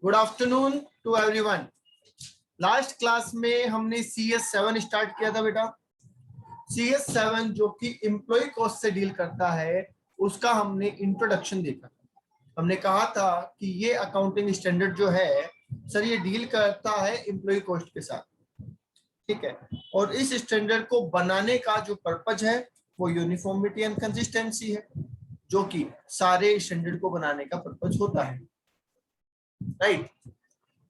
Good afternoon to everyone. Last class में हमने CS7 start किया था बेटा। CS7 जो कि एम्प्लॉय कॉस्ट से डील करता है, उसका हमने इंट्रोडक्शन देखा। हमने कहा था कि ये अकाउंटिंग स्टैंडर्ड जो है सर, ये डील करता है एम्प्लॉय कॉस्ट के साथ, ठीक है। और इस स्टैंडर्ड को बनाने का जो पर्पज है वो यूनिफॉर्मिटी एंड कंसिस्टेंसी है, जो कि सारे स्टैंडर्ड को बनाने का पर्पज होता है, राइट।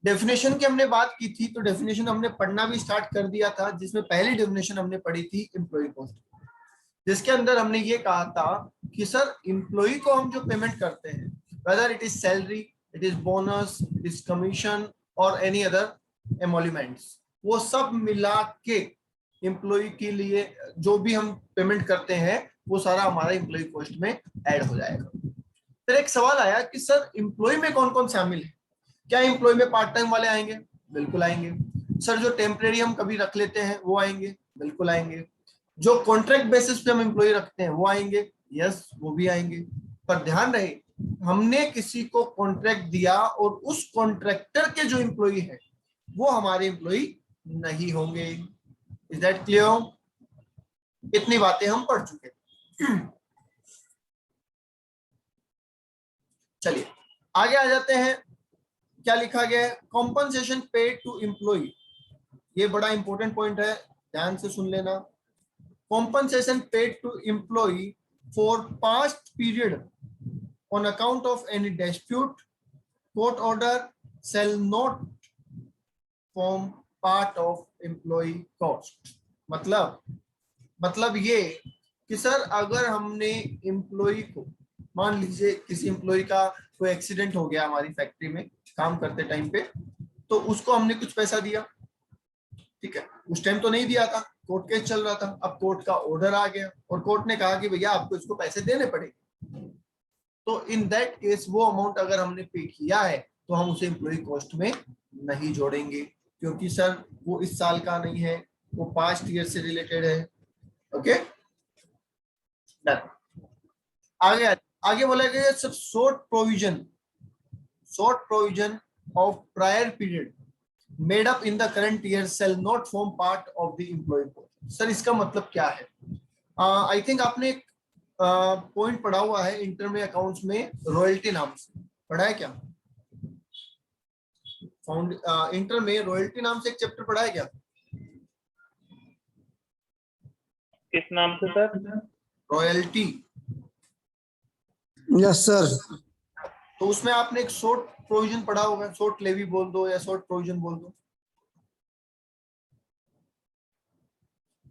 डेफिनेशन की हमने बात की थी, तो डेफिनेशन हमने पढ़ना भी स्टार्ट कर दिया था, जिसमें पहली डेफिनेशन हमने पढ़ी थी एम्प्लॉय कॉस्ट, जिसके अंदर हमने ये कहा था कि सर एम्प्लॉय को हम जो पेमेंट करते हैं, whether it is salary, it is bonus, it is commission और एनी अदर एमोल्यूमेंट्स, वो सब मिला के एम्प्लॉय के लिए जो भी हम पेमेंट करते हैं वो सारा हमारा एम्प्लॉय कॉस्ट में ऐड हो जाएगा। फिर एक सवाल आया कि सर एम्प्लॉय में कौन कौन शामिल है? क्या एम्प्लॉय में पार्ट टाइम वाले आएंगे? बिल्कुल आएंगे। सर जो टेम्परेरी हम कभी रख लेते हैं वो आएंगे? बिल्कुल आएंगे। जो कॉन्ट्रैक्ट बेसिस पे हम एम्प्लॉय रखते हैं वो आएंगे? यस, वो भी आएंगे। पर ध्यान रहे, हमने किसी को कॉन्ट्रैक्ट दिया और उस कॉन्ट्रैक्टर के जो एम्प्लॉय है वो हमारे एम्प्लॉय नहीं होंगे। Is that clear? इतनी बातें हम पढ़ चुके। चलिए आगे आ जाते हैं। क्या लिखा गया है? Compensation paid to employ. ये बड़ा इंपॉर्टेंट पॉइंट है, ध्यान से सुन लेना। Compensation paid to employ for past period on account of any dispute court order shall not form part of employ cost. मतलब ये कि सर अगर हमने एम्प्लॉय को, मान लीजिए किसी एम्प्लॉय का कोई एक्सीडेंट हो गया हमारी फैक्ट्री में काम करते टाइम पे, तो उसको हमने कुछ पैसा दिया, ठीक है। उस टाइम तो नहीं दिया था, कोर्ट केस चल रहा था। अब कोर्ट का ऑर्डर आ गया और कोर्ट ने कहा कि भैया आपको इसको पैसे देने पड़ेंगे। तो इन दैट केस वो अमाउंट अगर हमने पे किया है तो हम उसे एम्प्लॉय कॉस्ट में नहीं जोड़ेंगे, क्योंकि सर वो इस साल का नहीं है, वो पास्ट ईयर से रिलेटेड है। ओके, आगे आगे बोला गया sir, short provision of prior period made up in the current year shall not form part of the employee cost। Sir इसका मतलब क्या है? आई थिंक आपने एक पॉइंट पढ़ा हुआ है इंटर में अकाउंट्स में, रॉयल्टी नाम से पढ़ा है क्या? इंटर में रॉयल्टी नाम से एक चैप्टर पढ़ा है क्या? किस नाम से सर? रॉयल्टी। Yes sir. तो उसमें आपने एक शॉर्ट प्रोविजन पढ़ा होगा, शॉर्ट लेवी बोल दो या शॉर्ट प्रोविजन बोल दो।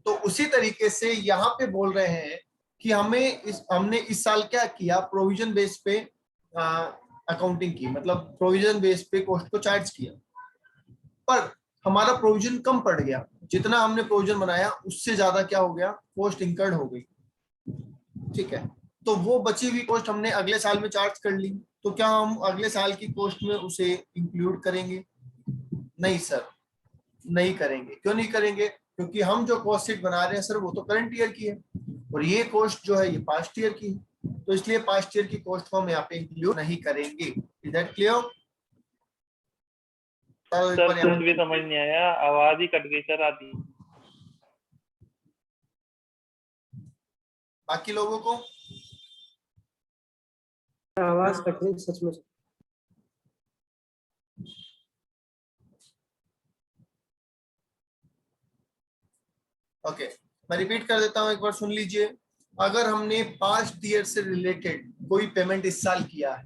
तो उसी तरीके से यहाँ पे बोल रहे हैं कि हमने इस साल क्या किया, प्रोविजन बेस पे अकाउंटिंग की, मतलब प्रोविजन बेस पे कॉस्ट को चार्ज किया, पर हमारा प्रोविजन कम पड़ गया। जितना हमने प्रोविजन बनाया उससे ज्यादा क्या हो गया, कॉस्ट इंकर्ड हो गई, ठीक है। तो वो बची हुई कॉस्ट हमने अगले साल में चार्ज कर ली, तो क्या हम अगले साल की कॉस्ट में उसे इंक्लूड करेंगे? नहीं सर, नहीं करेंगे। क्यों नहीं करेंगे? क्योंकि हम जो कॉस्ट शीट बना रहे हैं सर वो तो करंट ईयर की है और ये कॉस्ट जो है ये पास्ट ईयर की है, तो इसलिए पास्ट ईयर की कॉस्ट को हम यहाँ पे इंक्लूड नहीं करेंगे। Is that clear? सर कुछ भी समझ नहीं आया, आवाज ही कट गई सर आधी। बाकी लोगों को आवाज कट रही सच में। ओके, मैं रिपीट कर देता हूं, एक बार सुन लीजिए। अगर हमने पास्ट ईयर से रिलेटेड कोई पेमेंट इस साल किया है,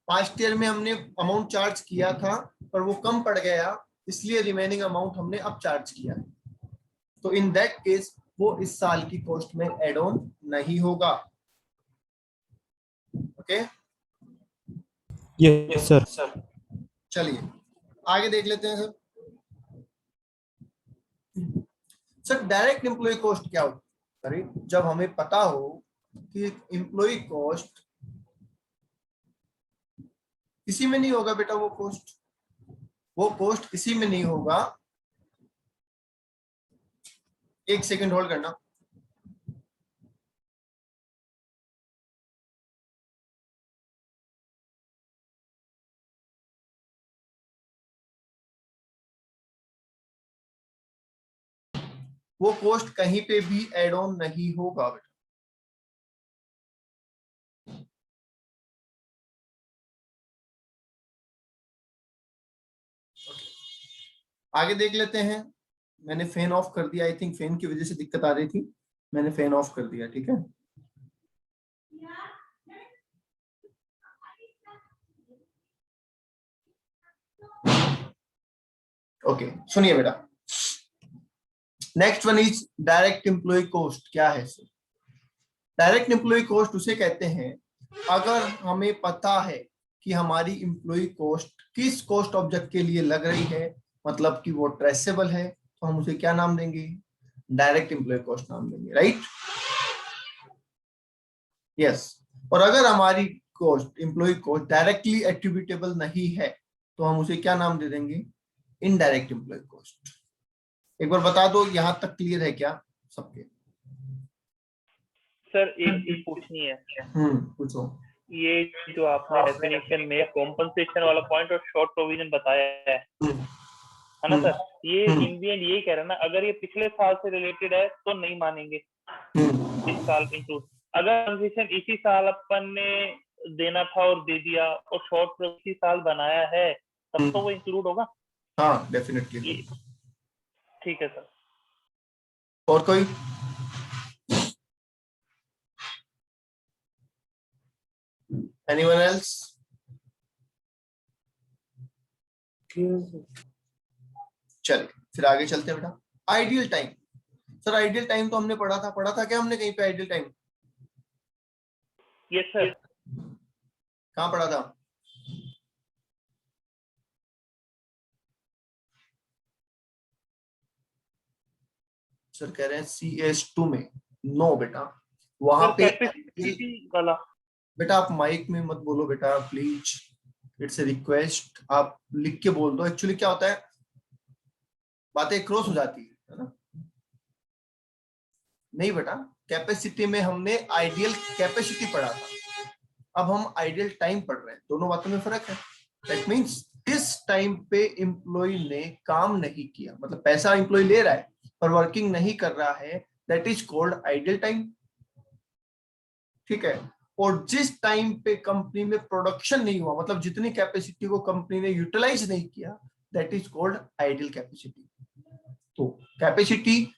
पास्ट ईयर में हमने अमाउंट चार्ज किया था पर वो कम पड़ गया, इसलिए रिमेनिंग अमाउंट हमने अब चार्ज किया है, तो इन दैट केस वो इस साल की कॉस्ट में एड ऑन नहीं होगा। Okay yes sir. चलिए आगे देख लेते हैं sir. Sir direct employ cost क्या होती है? अरे जब हमें पता हो कि एम्प्लॉय कॉस्ट किसी में नहीं होगा बेटा, वो कॉस्ट किसी में नहीं होगा। एक सेकंड होल्ड करना। वो कॉस्ट कहीं पे भी एड ऑन नहीं होगा बेटा। आगे देख लेते हैं। मैंने फैन ऑफ कर दिया, आई थिंक फैन की वजह से दिक्कत आ रही थी, मैंने फैन ऑफ कर दिया, ठीक है। ओके सुनिए बेटा, next one is direct employ cost. क्या है सर? डायरेक्ट एम्प्लॉय कॉस्ट उसे कहते हैं अगर हमें पता है कि हमारी एम्प्लॉय कॉस्ट किस कॉस्ट ऑब्जेक्ट के लिए लग रही है, मतलब कि वो ट्रेसेबल है, तो हम उसे क्या नाम देंगे? डायरेक्ट एम्प्लॉय कॉस्ट नाम देंगे, राइट? यस। और अगर हमारी cost employee cost directly attributable नहीं है तो हम उसे क्या नाम दे देंगे? Indirect employee cost. एक बार बता दो यहां तक क्लियर है क्या सबके? सर एक चीज पूछनी है। पूछो। ये जो आपने डेफिनेशन में कॉम्पनसेशन वाला पॉइंट और शॉर्ट प्रोविजन बताया है ना सर, ये इन दी एंड यही कह रहा है ना, अगर ये पिछले साल से रिलेटेड है तो नहीं मानेंगे इस साल इंक्लूड। अगर कंसेशन इसी साल अपन ने देना था और दे दिया और शॉर्ट इसी साल बनाया है तब तो वो इंक्लूड होगा। हाँ डेफिनेटली। ठीक है सर। और कोई? Anyone else? चलिए फिर आगे चलते हैं बेटा। Ideal time. Sir ideal time तो हमने पढ़ा था क्या हमने कहीं पे आइडियल टाइम? Yes sir. कहाँ पढ़ा था? सर कह रहे हैं CS2 में। नो बेटा, वहां पे कैपेसिटी वाला। बेटा आप माइक में मत बोलो बेटा प्लीज, इट्स ए रिक्वेस्ट, आप लिख के बोल दो। एक्चुअली क्या होता है, बातें क्रॉस हो जाती है ना। नहीं बेटा, कैपेसिटी में हमने आइडियल कैपेसिटी पढ़ा था, अब हम आइडियल टाइम पढ़ रहे हैं, दोनों बातों में फर्क है। दैट मीन्स किस टाइम पे एम्प्लॉय ने काम नहीं किया, मतलब पैसा एम्प्लॉय ले रहा है पर वर्किंग नहीं कर रहा है, that is called ideal time, ठीक है। और जिस टाइम पे कंपनी में प्रोडक्शन नहीं हुआ, मतलब जितनी कैपेसिटी को कंपनी ने यूटिलाइज नहीं किया, that is called ideal capacity. तो कैपेसिटी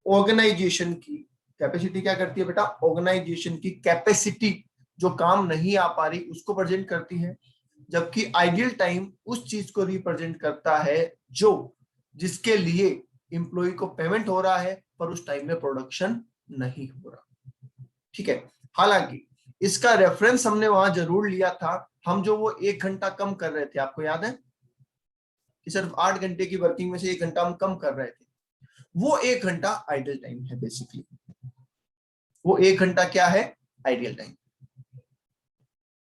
ऑर्गेनाइजेशन की, कैपेसिटी क्या करती है बेटा? ऑर्गेनाइजेशन की कैपेसिटी जो काम नहीं आ पा रही उसको प्रेजेंट करती है, जबकि आइडियल टाइम उस चीज को रिप्रेजेंट करता है जो जिसके लिए एम्प्लॉय को पेमेंट हो रहा है पर उस टाइम में प्रोडक्शन नहीं हो रहा, ठीक है। हालांकि इसका रेफरेंस हमने वहां जरूर लिया था, हम जो वो 1 घंटा कम कर रहे थे, आपको याद है कि सिर्फ 8 घंटे की वर्किंग में से 1 घंटा हम कम कर रहे थे, वो 1 घंटा आइडियल टाइम है बेसिकली। वो 1 घंटा क्या है? Ideal time.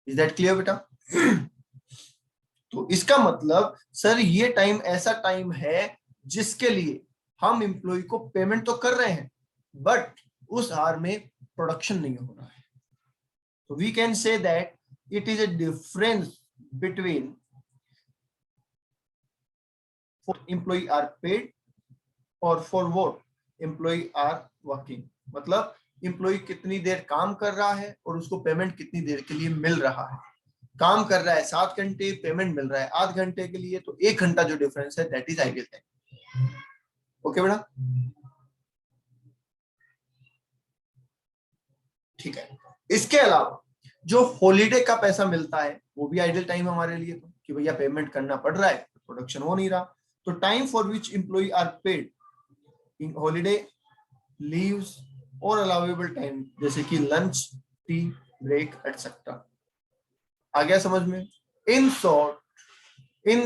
Is that clear बेटा? तो इसका मतलब सर ये टाइम ऐसा टाइम है जिसके लिए हम एम्प्लॉय को पेमेंट तो कर रहे हैं बट उस आवर में प्रोडक्शन नहीं हो रहा है। तो we can say that it is a difference between for employ are paid और for what employ are working. मतलब एम्प्लॉय कितनी देर काम कर रहा है और उसको पेमेंट कितनी देर के लिए मिल रहा है। काम कर रहा है 7 घंटे, पेमेंट मिल रहा है 8 घंटे के लिए, तो 1 घंटा जो डिफरेंस है that is ideal time. Okay बेटा, ठीक है। इसके अलावा जो हॉलीडे का पैसा मिलता है वो भी आइडियल टाइम हमारे लिए, तो कि भैया पेमेंट करना पड़ रहा है, प्रोडक्शन हो नहीं रहा, तो time for which employee are paid in holiday, leaves और अलाउेबल टाइम जैसे कि लंच, टी ब्रेक एटसेट्रा। आ गया समझ में? इन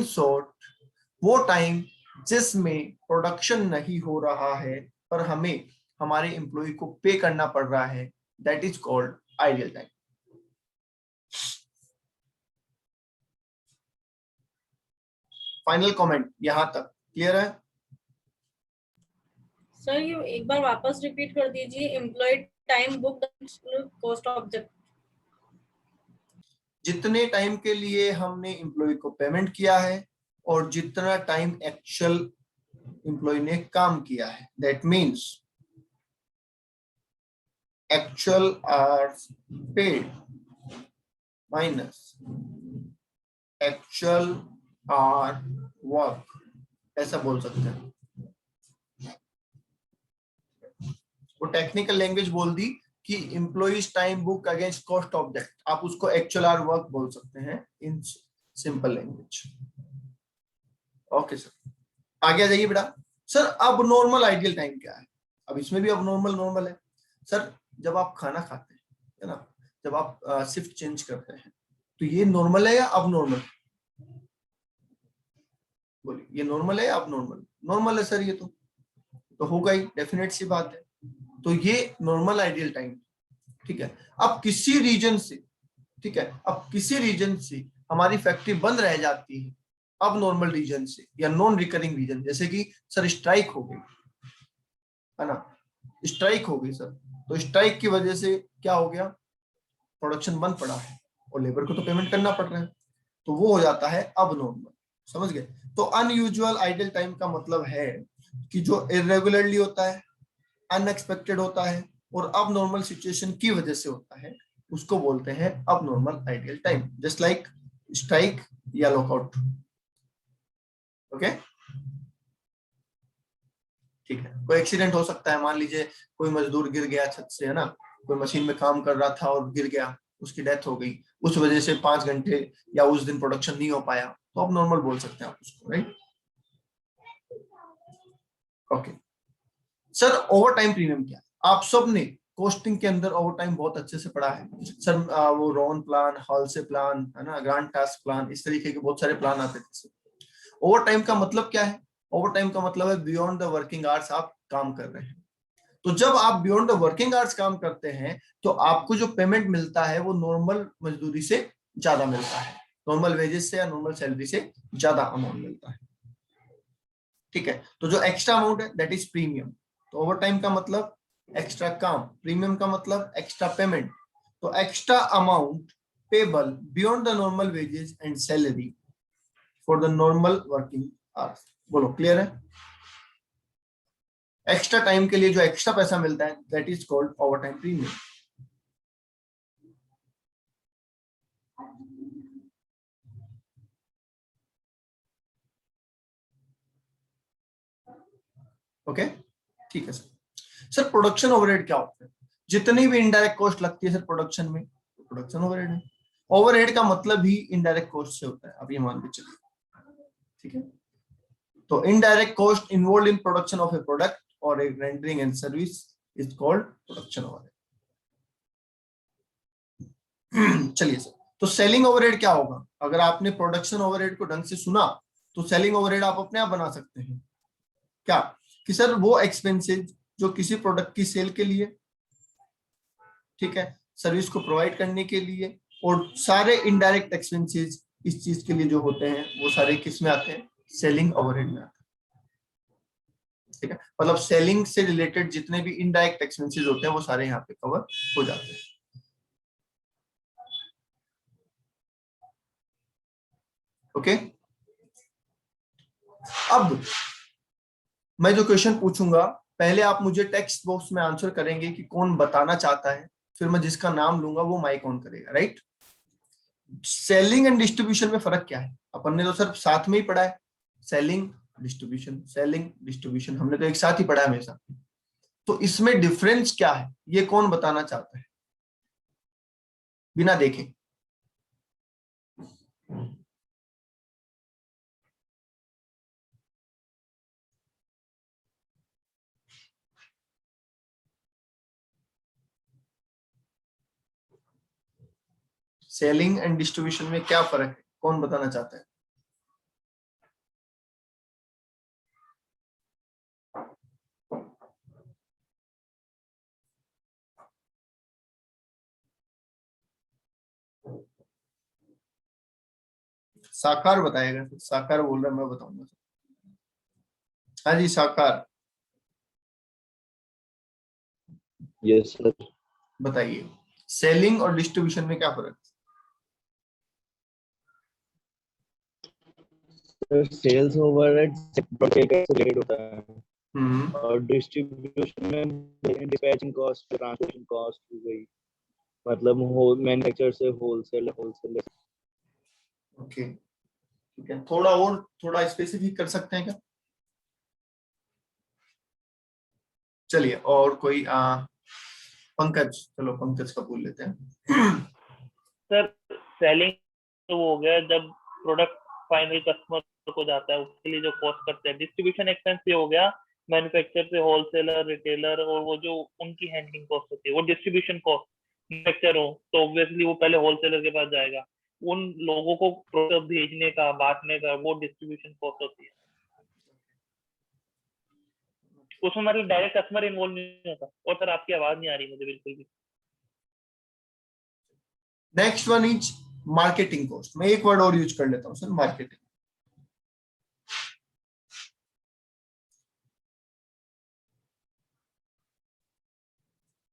शॉर्ट वो टाइम जिसमें प्रोडक्शन नहीं हो रहा है पर हमें हमारे एम्प्लॉय को पे करना पड़ रहा है, that is called ideal time. Final comment यहां तक क्लियर है? सर ये एक बार वापस रिपीट कर दीजिए, employee time book cost object. जितने टाइम के लिए हमने एम्प्लॉय को पेमेंट किया है और जितना टाइम एक्चुअल एम्प्लॉय ने काम किया है, that means actual hours paid minus actual our work, ऐसा बोल सकते हैं। वो टेक्निकल लैंग्वेज बोल दी कि employees time book against cost object, आप उसको एक्चुअल आवर वर्क बोल सकते हैं in simple language. Okay sir, आगे आ जाइए बेटा। सर अब नॉर्मल आइडियल टाइम क्या है? अब इसमें भी अब नॉर्मल है सर। जब आप खाना खाते हैं, है ना, जब आप शिफ्ट चेंज करते हैं, तो ये नॉर्मल है या अब नॉर्मल? बोलिए, ये नॉर्मल है या अब नॉर्मल? नॉर्मल है सर, ये तो होगा ही, डेफिनेट सी बात है। तो ये नॉर्मल आइडियल टाइम, ठीक है। अब किसी रीजन से, ठीक है, अब किसी रीजन से हमारी फैक्ट्री बंद रह जाती है, अब नॉर्मल रीजन से या नॉन रिकरिंग रीजन, जैसे कि सर स्ट्राइक हो गई, है ना, स्ट्राइक हो गई सर, तो स्ट्राइक की वजह से क्या हो गया, प्रोडक्शन बंद पड़ा है और लेबर को तो पेमेंट करना पड़ रहा है, तो वो हो जाता है अब नॉर्मल। समझ गए? तो अनयूजुअल आइडल टाइम का मतलब है कि जो इरेगुलरली होता है, अनएक्सपेक्टेड होता है और अब नॉर्मल सिचुएशन की वजह से होता है, उसको बोलते हैं अब normal ideal time, just like strike या लॉकआउट। ओके, ठीक है। कोई एक्सीडेंट हो सकता है, मान लीजिए कोई मजदूर गिर गया छत से, है ना, कोई मशीन में काम कर रहा था और गिर गया, उसकी डेथ हो गई, उस वजह से 5 घंटे या उस दिन प्रोडक्शन नहीं हो पाया, तो अब नॉर्मल बोल सकते हैं आप उसको, right? Okay sir, over time premium क्या है? आप सब ने कॉस्टिंग के अंदर ओवर टाइम बहुत अच्छे से पढ़ा है सर। वो रॉन प्लान, हॉलसे प्लान, है ना, ग्रांड टास्क प्लान, इस तरीके के बहुत सारे प्लान आते थे। ओवर टाइम का मतलब क्या है? ओवर टाइम का मतलब है बियॉन्ड द वर्किंग आवर्स आप काम कर रहे हैं। तो जब आप बियॉन्ड द वर्किंग आवर्स काम करते हैं, तो आपको जो पेमेंट मिलता है वो नॉर्मल मजदूरी से ज्यादा मिलता है, नॉर्मल वेजेस से या नॉर्मल सैलरी से ज्यादा अमाउंट मिलता है, ठीक है। तो जो एक्स्ट्रा अमाउंट है दैट इज प्रीमियम। तो ओवर टाइम का मतलब एक्स्ट्रा काम, प्रीमियम का मतलब एक्स्ट्रा पेमेंट। तो extra amount payable beyond the normal wages and salary for the normal working hours. बोलो, क्लियर है? एक्स्ट्रा टाइम के लिए जो एक्स्ट्रा पैसा मिलता है that is called over time premium. Okay, ठीक है सर। सर प्रोडक्शन ओवरहेड क्या होता है? जितनी भी इनडायरेक्ट कॉस्ट लगती है सर प्रोडक्शन में, प्रोडक्शन ओवरहेड है। ओवरहेड का मतलब ही इनडायरेक्ट कॉस्ट से होता है, आप ये मान के चलिए, ठीक है। तो indirect cost involve in production of a product और a rendering and service is called production overhead. चलिए सर, तो सेलिंग ओवरहेड क्या होगा? अगर आपने प्रोडक्शन ओवरहेड को ढंग से सुना तो सेलिंग ओवरहेड आप अपने आप बना सकते हैं। क्या? कि सर वो एक्सपेंसेस जो किसी प्रोडक्ट की सेल के लिए, ठीक है, सर्विस को प्रोवाइड करने के लिए, और सारे इनडायरेक्ट एक्सपेंसेस इस चीज के लिए जो होते हैं वो सारे किस में आते हैं? सेलिंग ओवरहेड में आते हैं, ठीक है। मतलब सेलिंग से रिलेटेड जितने भी इनडायरेक्ट एक्सपेंसेस होते हैं वो सारे यहाँ पे कवर हो जाते हैं। ओके, अब मैं जो क्वेश्चन पूछूंगा पहले आप मुझे टेक्स्ट बॉक्स में आंसर करेंगे कि कौन बताना चाहता है, फिर मैं जिसका नाम लूंगा वो माइक ऑन करेगा, राइट? सेलिंग एंड डिस्ट्रीब्यूशन में फर्क क्या है? अपन ने तो सर साथ में ही पढ़ा है, सेलिंग डिस्ट्रीब्यूशन, सेलिंग डिस्ट्रीब्यूशन हमने तो एक साथ ही पढ़ा है हमेशा। तो इसमें डिफरेंस क्या है ये कौन बताना चाहता है बिना देखे? सेलिंग एंड डिस्ट्रीब्यूशन में क्या फर्क है, कौन बताना चाहता है? साकार बताएगा, साकार बोल रहा है, मैं बताऊंगा। हाँ जी साकार, यस सर। बताइए सेलिंग और डिस्ट्रीब्यूशन में क्या फर्क है? सर सेल्स ओवरहेड प्रोडक्ट से रेट होता है और डिस्ट्रीब्यूशन में डिस्पैचिंग कॉस्ट, ट्रांसपोर्टेशन कॉस्ट हो गई, मतलब मैन्युफैक्चर से होलसेल ओके, ठीक है। थोड़ा स्पेसिफिक कर सकते हैं क्या? चलिए, और कोई पंकज, चलो पंकज का बोल लेते हैं। सर सेलिंग तो वो हो गया जब प्रोडक्ट फाइनल कस्टमर को जाता है, उसके लिए जो कॉस्ट करते हैं। डिस्ट्रीब्यूशन एक्सपेंस ये हो गया मैन्युफैक्चर से होलसेलर, रिटेलर, और वो जो उनकी हैंडलिंग कॉस्ट होती है वो डिस्ट्रीब्यूशन कॉस्ट। मैन्युफैक्चर हो तो ऑब्वियसली वो पहले होलसेलर के पास जाएगा, उन लोगों को प्रोडक्ट भेजने का, बांटने का, वो डिस्ट्रीब्यूशन कॉस्ट होती है। उसमें मतलब डायरेक्ट कस्टमर इन्वॉल्व नहीं होता। और सर आपकी आवाज नहीं आ रही मुझे बिल्कुल भी। Next one is marketing cost. मैं एक वर्ड और यूज कर लेता हूं सर, मार्केटिंग।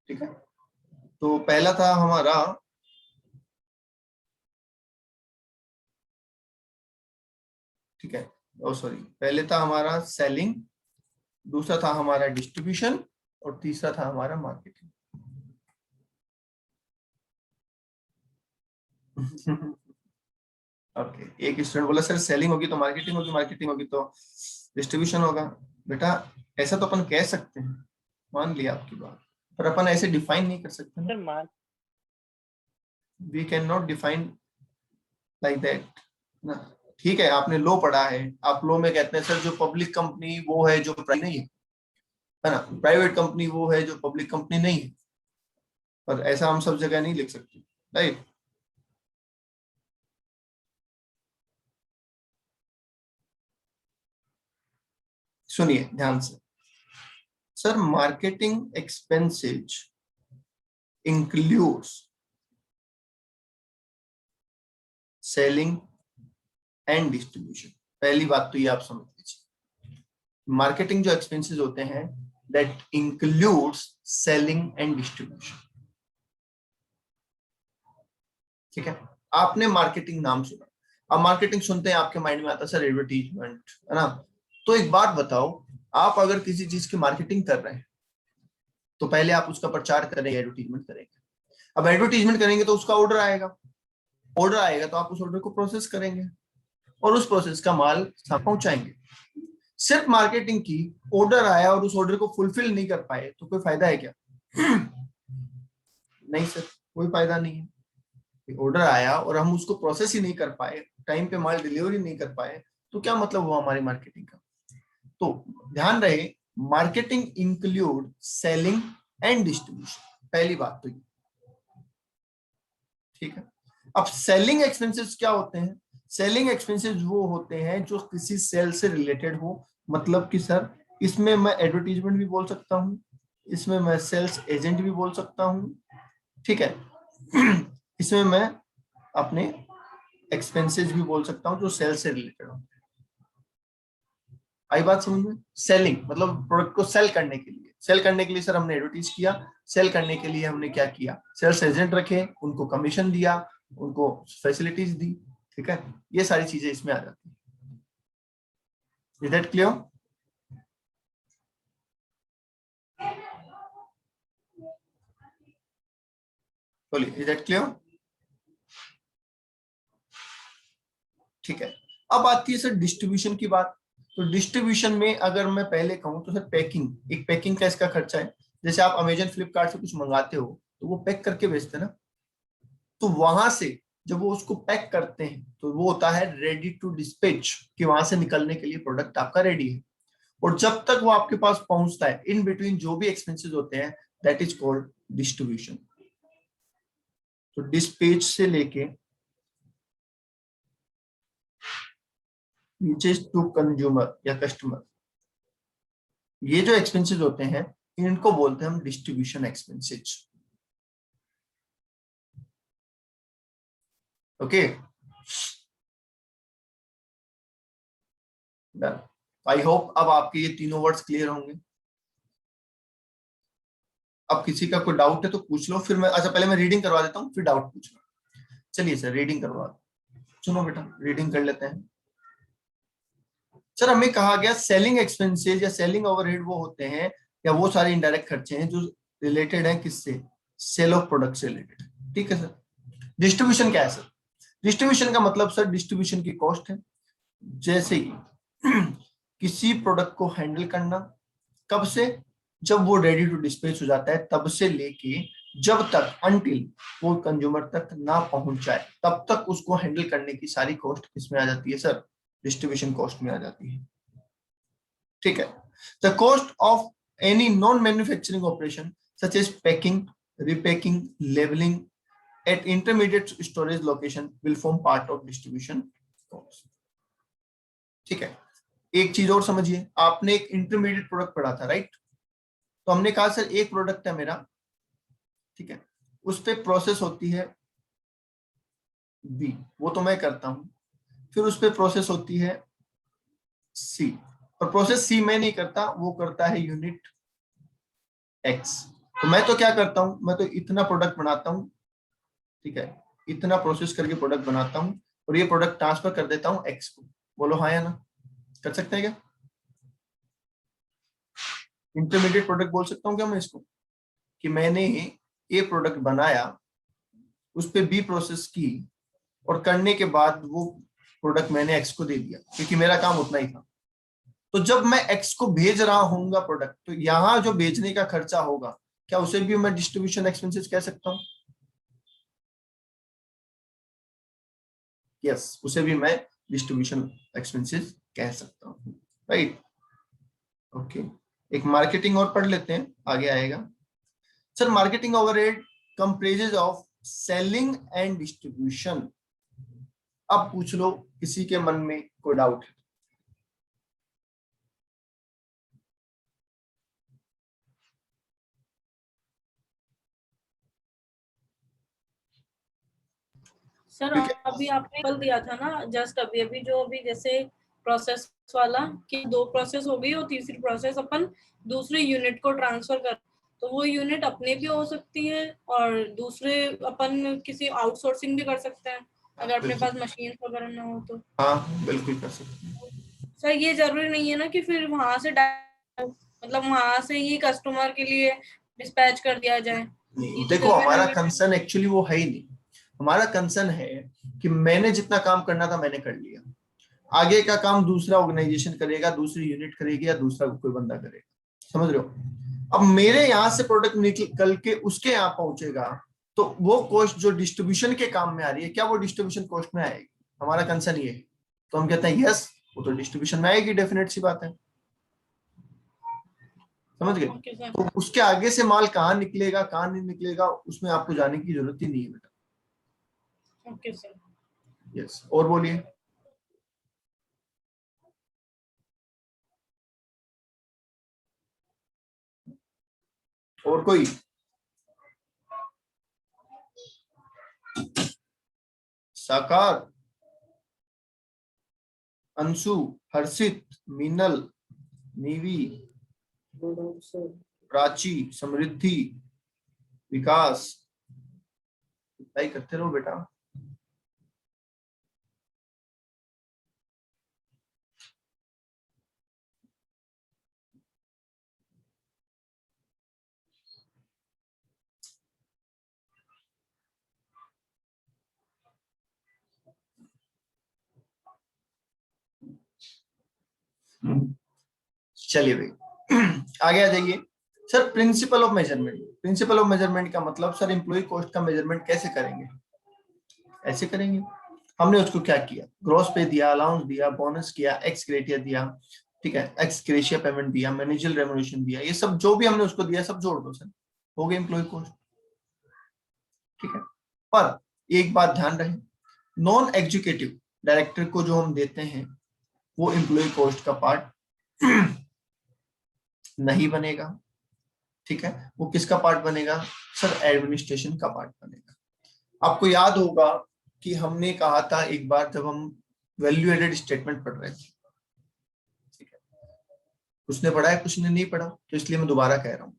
ठीक है, तो पहला था हमारा ठीक है, ओ सॉरी, पहले था हमारा सेलिंग, दूसरा था हमारा डिस्ट्रीब्यूशन, और तीसरा था हमारा मार्केटिंग। ओके, एक स्टूडेंट बोला सर सेलिंग होगी तो मार्केटिंग होगी, मार्केटिंग होगी तो डिस्ट्रीब्यूशन होगा। बेटा ऐसा तो अपन कह सकते हैं, मान लिया आपकी बात, पर अपन ऐसे डिफाइन नहीं कर सकते ना। We can not define like that ना। ठीक है, आपने लॉ पढ़ा है, आप लॉ में कहते हैं सर जो पब्लिक कंपनी वो है जो प्राइवेट नहीं है ना, प्राइवेट कंपनी वो है जो पब्लिक कंपनी नहीं है, पर ऐसा हम सब जगह नहीं लिख सकते, राइट। सुनिए ध्यान से sir, marketing expenses includes selling and distribution. पहली बात तो ये आप समझ लीजिए, मार्केटिंग जो एक्सपेंसेस होते हैं that includes selling and distribution. ठीक है, आपने मार्केटिंग नाम सुना, अब मार्केटिंग सुनते हैं आपके माइंड में आता है सर एडवर्टीजमेंट, है ना। तो एक बात बताओ, आप अगर किसी चीज की मार्केटिंग कर रहे हैं तो पहले आप उसका प्रचार करेंगे, एडवर्टीजमेंट करेंगे। अब एडवर्टीजमेंट करेंगे तो उसका ऑर्डर आएगा, ऑर्डर आएगा तो आप उस ऑर्डर को प्रोसेस करेंगे और उस प्रोसेस का माल पहुंचाएंगे। सिर्फ मार्केटिंग की, ऑर्डर आया और उस ऑर्डर को फुलफिल नहीं कर पाए तो कोई फायदा है क्या? नहीं सर, कोई फायदा नहीं है। ऑर्डर आया और हम उसको प्रोसेस ही नहीं कर पाए, टाइम पे माल डिलीवरी नहीं कर पाए, तो क्या मतलब हुआ हमारी मार्केटिंग का? तो ध्यान रहे, marketing include selling and distribution, पहली बात तो ये। ठीक है, अब सेलिंग एक्सपेंसेस क्या होते हैं? सेलिंग एक्सपेंसेस वो होते हैं जो किसी सेल से रिलेटेड हो, मतलब कि सर इसमें मैं एडवर्टीजमेंट भी बोल सकता हूं, इसमें मैं सेल्स एजेंट भी बोल सकता हूं, ठीक है। इसमें मैं अपने एक्सपेंसेस भी बोल सकता हूं जो सेल से रिलेटेड हो। आई बात समझ में? सेलिंग मतलब प्रोडक्ट को सेल करने के लिए, सेल करने के लिए सर हमने एडवर्टीज किया, सेल करने के लिए हमने क्या किया, सेल्स एजेंट रखे, उनको कमीशन दिया, उनको फैसिलिटीज दी। ठीक है, ये सारी चीजें इसमें आ जाती है। Is that clear? बोलिए, इज दैट क्लियर? ठीक है, अब आती है सर डिस्ट्रीब्यूशन की बात। तो डिस्ट्रीब्यूशन में अगर मैं पहले कहूं तो सर पैकिंग, एक पैकिंग का इसका खर्चा है। जैसे आप अमेजन फ्लिपकार्ट से कुछ मंगाते हो तो वो पैक करके भेजते हैं ना, तो वहां से जब वो उसको पैक करते हैं तो वो होता है रेडी टू डिस्पैच, कि वहां से निकलने के लिए प्रोडक्ट आपका रेडी है। और जब तक वो आपके पास पहुंचता है, इन बिटवीन जो भी एक्सपेंसेस होते हैं, दैट इज कॉल्ड डिस्ट्रीब्यूशन। तो डिस्पैच से लेके रीचेस टू कंज्यूमर या कस्टमर, ये जो एक्सपेंसेस होते हैं इनको बोलते हैं हम distribution expenses. Okay, I hope अब आपके ये तीनों वर्ड्स क्लियर होंगे। अब किसी का कोई डाउट है तो पूछ लो, फिर मैं, अच्छा पहले मैं रीडिंग करवा देता हूँ फिर डाउट पूछना। चलिए सर रीडिंग करवा दो, सुनो बेटा रीडिंग कर लेते हैं। सर हमें कहा गया सेलिंग एक्सपेंसेस या सेलिंग ओवरहेड वो होते हैं या वो सारे इनडायरेक्ट खर्चे हैं जो रिलेटेड हैं किससे, सेल ऑफ प्रोडक्ट से रिलेटेड। ठीक है सर। डिस्ट्रीब्यूशन क्या है सर, डिस्ट्रीब्यूशन का मतलब सर डिस्ट्रीब्यूशन की कॉस्ट है, जैसे कि किसी प्रोडक्ट को हैंडल करना, कब से, जब वो रेडी टू डिस्पैच हो जाता है तब से लेके जब तक अनटिल वो कंज्यूमर तक ना पहुंच जाए तब तक उसको हैंडल करने की सारी कॉस्ट इसमें आ जाती है सर, डिस्ट्रीब्यूशन कॉस्ट में आ जाती है। ठीक है। The cost of any non manufacturing operation such as packing, repacking, labelling at intermediate storage location will form part of distribution cost। ठीक है। एक चीज और समझिए, आपने एक इंटरमीडिएट प्रोडक्ट पढ़ा था राइट, तो हमने कहा सर एक प्रोडक्ट है मेरा, ठीक है, उस पे प्रोसेस होती है बी, वो तो मैं करता हूं, फिर उस पे प्रोसेस होती है सी, और प्रोसेस सी मैं नहीं करता, वो करता है यूनिट एक्स। तो मैं तो क्या करता हूं, मैं तो इतना प्रोडक्ट बनाता हूं, ठीक है, इतना प्रोसेस करके प्रोडक्ट बनाता हूं और ये प्रोडक्ट ट्रांसफर कर देता हूं एक्स को। बोलो हाँ या ना, कर सकते हैं क्या, इंटरमीडिएट प्रोडक्ट बोल सकता हूं क्या मैं इसको, कि मैंने ए प्रोडक्ट बनाया, उस पे बी प्रोसेस की और करने के बाद वो प्रोडक्ट मैंने एक्स को दे दिया क्योंकि मेरा काम उतना ही था। तो जब मैं एक्स को भेज रहा हूँगा प्रोडक्ट, तो यहाँ जो भेजने का खर्चा होगा क्या उसे भी मैं डिस्ट्रीब्यूशन एक्सपेंसेस कह सकता हूँ? यस, उसे भी मैं डिस्ट्रीब्यूशन एक्सपेंसेस कह सकता हूँ, राइट। ओके, एक मार्केटिंग और पढ़ लेते हैं, आगे आएगा sir. Marketing overhead comprises of selling and distribution. अब पूछ लो किसी के मन में कोई डाउट है? सर अभी आपने कल दिया था ना, जस्ट अभी अभी जो अभी जैसे प्रोसेस वाला कि 2 प्रोसेस हो गई और तीसरी प्रोसेस अपन दूसरे यूनिट को ट्रांसफर कर, तो वो यूनिट अपने भी हो सकती है और दूसरे अपन किसी आउटसोर्सिंग भी कर सकते हैं अगर अपने पास मशीन वगैरह ना हो तो। हाँ बिल्कुल कर सकते हैं सर ये जरूरी नहीं है ना कि फिर वहां से मतलब वहां से ही कस्टमर के लिए डिस्पैच कर दिया जाए। देखो हमारा कंसर्न एक्चुअली वो है ही नहीं, हमारा कंसर्न है कि मैंने जितना काम करना था मैंने कर लिया, आगे का काम दूसरा ऑर्गेनाइजेशन करेगा, दूसरी यूनिट करेगी या दूसरा कोई बंदा करेगा, समझ रहे हो। अब मेरे यहाँ से प्रोडक्ट निकल के उसके यहाँ पहुंचेगा, तो वो कॉस्ट जो डिस्ट्रीब्यूशन के काम में आ रही है क्या वो डिस्ट्रीब्यूशन कॉस्ट में आएगी? हमारा कंसर्न ये है, तो हम कहते हैं यस वो तो डिस्ट्रीब्यूशन में आएगी, डेफिनेट सी बात है, समझ गए। तो उसके आगे से माल कहाँ निकलेगा कहाँ नहीं निकलेगा उसमें आपको जाने की जरूरत ही नहीं है बेटा। Okay sir. यस, और बोलिए। और कोई? साकार, अंशु, हर्षित, मीनल, नीवी, प्राची, समृद्धि, विकास, रिप्लाई करते रहो बेटा। चलिए भाई आगे आ जाइए sir. Principle of measurement, principle of measurement का मतलब सर एम्प्लॉय कॉस्ट का मेजरमेंट कैसे करेंगे? ऐसे करेंगे। हमने उसको क्या किया, ग्रॉस पे दिया, अलाउंस दिया, बोनस किया, एक्स ग्रेटिया दिया, ठीक है, एक्स ग्रेशिया पेमेंट दिया, मैनेजरियल रेम्युनरेशन दिया, ये सब जो भी हमने उसको दिया सब जोड़ दो सर, हो गए एम्प्लॉय कॉस्ट, ठीक है। पर एक बात ध्यान रहे, नॉन एग्जीक्यूटिव डायरेक्टर को जो हम देते हैं वो एम्प्लॉय कॉस्ट का पार्ट नहीं बनेगा, ठीक है। वो किसका पार्ट बनेगा सर? एडमिनिस्ट्रेशन का पार्ट बनेगा। आपको याद होगा कि हमने कहा था एक बार जब हम वैल्यू एडेड स्टेटमेंट पढ़ रहे थे, ठीक है, कुछ ने पढ़ा है कुछ ने नहीं पढ़ा, तो इसलिए मैं दोबारा कह रहा हूं।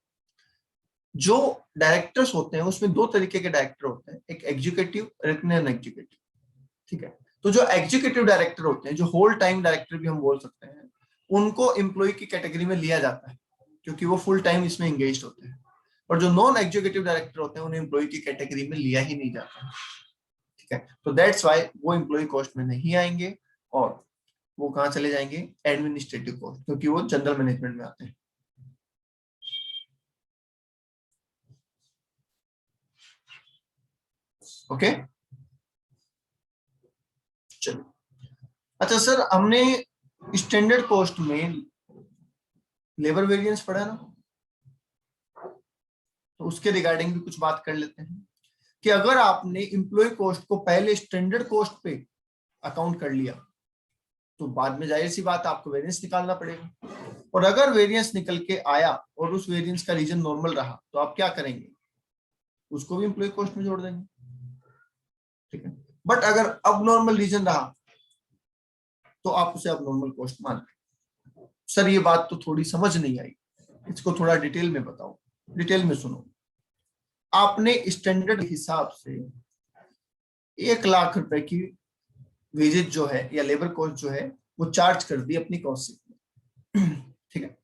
जो डायरेक्टर्स होते हैं उसमें 2 तरीके के डायरेक्टर होते हैं, एक एग्जीक्यूटिव और एक नॉन एग्जीक्यूटिव, ठीक है। तो जो एग्जीक्यूटिव डायरेक्टर होते हैं, जो होल टाइम डायरेक्टर भी हम बोल सकते हैं, उनको एम्प्लॉय की कैटेगरी में लिया जाता है क्योंकि वो फुल टाइम इसमें एंगेज होते हैं। और जो नॉन एग्जीक्यूटिव डायरेक्टर होते हैं उन्हें एम्प्लॉय की कैटेगरी में लिया ही नहीं जाता। ठीक है, तो दैट्स व्हाई वो एम्प्लॉय कॉस्ट में नहीं आएंगे और वो कहाँ चले जाएंगे, एडमिनिस्ट्रेटिव कॉस्ट, क्योंकि वो जनरल मैनेजमेंट में आते हैं। ओके चलो, अच्छा सर हमने स्टैंडर्ड कॉस्ट में लेबर वेरिएंस पढ़ा ना, तो उसके रिगार्डिंग भी कुछ बात कर लेते हैं कि अगर आपने एम्प्लॉय कॉस्ट को पहले स्टैंडर्ड कॉस्ट पे अकाउंट कर लिया तो बाद में जाहिर सी बात आपको वेरिएंस निकालना पड़ेगा। और अगर वेरिएंस निकल के आया और उस वेरिएंस का रीजन नॉर्मल रहा तो आप क्या करेंगे, उसको भी एम्प्लॉय कॉस्ट में जोड़ देंगे। ठीक है, बट अगर अब नॉर्मल रीजन रहा तो आप उसे अब नॉर्मल कॉस्ट मान लें। सर ये बात तो थोड़ी समझ नहीं आई, इसको थोड़ा डिटेल में बताओ। डिटेल में सुनो, आपने स्टैंडर्ड हिसाब से 1 लाख रुपए की वेजेज जो है या लेबर कॉस्ट जो है वो चार्ज कर दी अपनी कॉस्ट शीट में। ठीक है,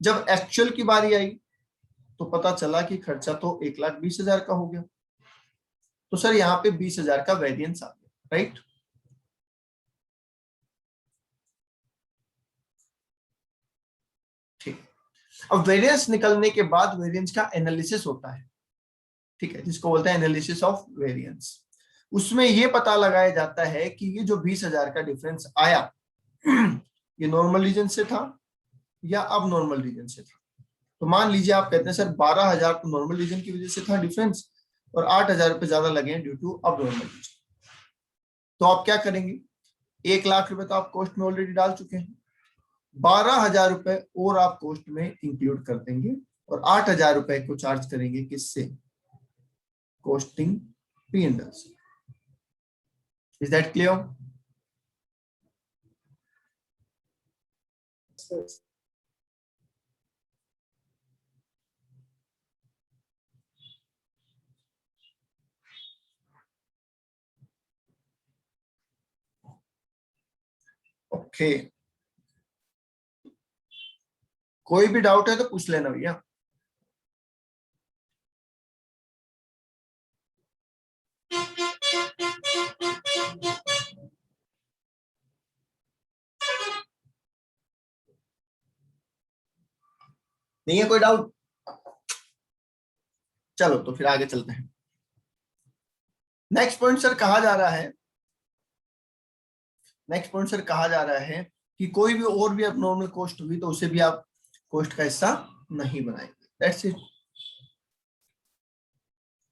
जब एक्चुअल की बारी आई तो पता चला कि खर्चा तो 1,20,000 का हो गया, तो सर यहाँ पे 20,000 का वेरिएंस आ गया, राइट। ठीक, अब वेरिएंस निकलने के बाद वेरिएंस का एनालिसिस होता है। ठीक है, जिसको बोलते हैं एनालिसिस ऑफ वेरिएंस। उसमें ये पता लगाया जाता है कि ये जो 20,000 का डिफरेंस आया ये नॉर्मल रीजन से था या अब नॉर्मल रीजन से था। तो मान लीजिए आप कहते हैं सर 12,000 तो नॉर्मल रीजन की वजह से था डिफरेंस और 8,000 रुपए ज्यादा लगे हैं ड्यू टू अब नॉर्मल रीजन, तो आप क्या करेंगे, 1 लाख रुपए तो आप कॉस्ट में ऑलरेडी डाल चुके हैं, 12,000 रुपए और आप कॉस्ट में इंक्लूड कर देंगे और 8,000 रुपए को चार्ज करेंगे किससे, कॉस्टिंग P&L से। Is that clear? ओके, कोई भी डाउट है तो पूछ लेना भैया। नहीं है कोई डाउट? चलो तो फिर आगे चलते हैं। नेक्स्ट पॉइंट सर कहा जा रहा है, नेक्स्ट पॉइंट सर कहा जा रहा है कि कोई भी और भी अबनॉर्मल कॉस्ट हुई तो उसे भी आप कॉस्ट का हिस्सा नहीं बनाएंगे। That's it.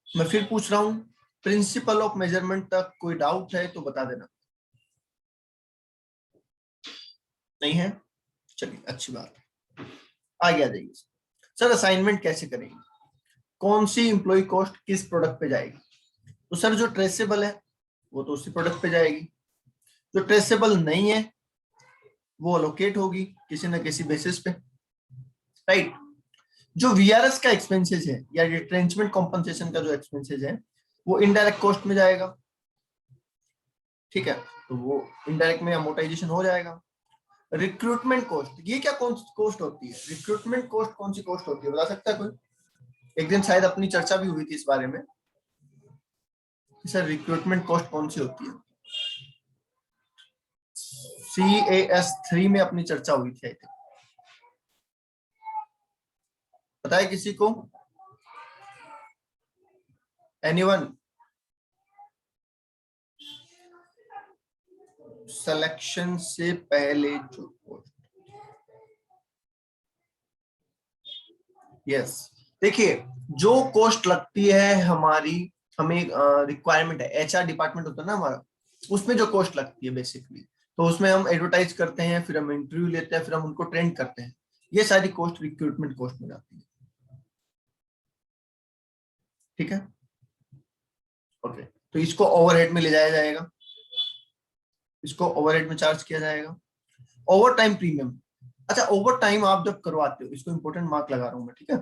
मैं फिर पूछ रहा हूं, प्रिंसिपल ऑफ मेजरमेंट तक कोई डाउट है तो बता देना। नहीं है, चलिए अच्छी बात है, आगे आ जाइए। सर असाइनमेंट कैसे करेंगे, कौन सी इंप्लॉय कॉस्ट किस प्रोडक्ट पे जाएगी? तो सर जो ट्रेसेबल है वो तो उसी प्रोडक्ट पे जाएगी, जो ट्रेसेबल नहीं है वो अलोकेट होगी किसी न किसी बेसिस पे, राइट। जो वीआरएस का एक्सपेंसेस है या रिट्रेंचमेंट कॉम्पनसेशन का जो एक्सपेंसेस है वो इनडायरेक्ट कॉस्ट में जाएगा। ठीक है, तो वो इनडायरेक्ट में अमोर्टाइजेशन हो जाएगा। रिक्रूटमेंट कॉस्ट, ये क्या कॉस्ट होती है, रिक्रूटमेंट कॉस्ट कौन सी कॉस्ट होती है बता सकता है कोई? एक दिन शायद अपनी चर्चा भी हुई थी इस बारे में, सर रिक्रूटमेंट कॉस्ट कौन सी होती है, CAS 3 में अपनी चर्चा हुई थी। पता है किसी को? एनीवन? सिलेक्शन से पहले जो कॉस्ट, यस देखिए जो कॉस्ट लगती है हमारी, हमें रिक्वायरमेंट है, HR डिपार्टमेंट होता है ना हमारा, उसमें जो कॉस्ट लगती है बेसिकली, तो उसमें हम एडवर्टाइज करते हैं, फिर हम इंटरव्यू लेते हैं, फिर हम उनको ट्रेन करते हैं, ये सारी कॉस्ट रिक्रूटमेंट कॉस्ट में जाती है। ठीक है, ओके, तो इसको ओवरहेड में ले जाया जाएगा, इसको ओवरहेड में चार्ज किया जाएगा। ओवर टाइम प्रीमियम, अच्छा ओवर टाइम आप जब करवाते हो, इसको इंपॉर्टेंट मार्क लगा रहा हूं मैं, ठीक है,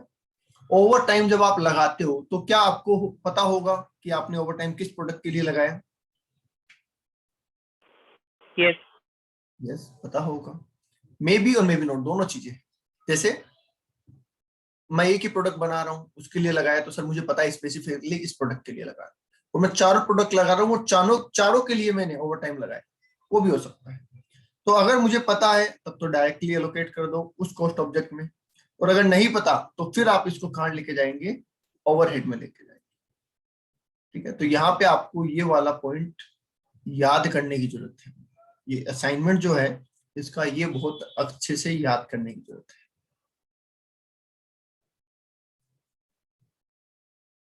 ओवर टाइम जब आप लगाते हो तो क्या आपको पता होगा कि आपने ओवर टाइम किस प्रोडक्ट के लिए लगाया? यस यस पता होगा। मे बी और मे बी नॉट, दोनों चीजें। जैसे मैं एक ही प्रोडक्ट बना रहा हूँ, उसके लिए लगाया तो सर मुझे पता है स्पेसिफिकली इस प्रोडक्ट के लिए लगाया, और मैं चारों प्रोडक्ट लगा रहा हूँ, वो चारों के लिए मैंने ओवर टाइम लगाया, वो भी हो सकता है। तो अगर मुझे पता है तब तो डायरेक्टली एलोकेट कर दो उस कॉस्ट ऑब्जेक्ट में, और अगर नहीं पता तो फिर आप इसको कहां लेके जाएंगे, ओवरहेड में लेके जाएंगे। ठीक है, तो यहाँ पे आपको ये वाला पॉइंट याद करने की जरूरत है। ये असाइनमेंट जो है इसका ये बहुत अच्छे से याद करने की जरूरत है।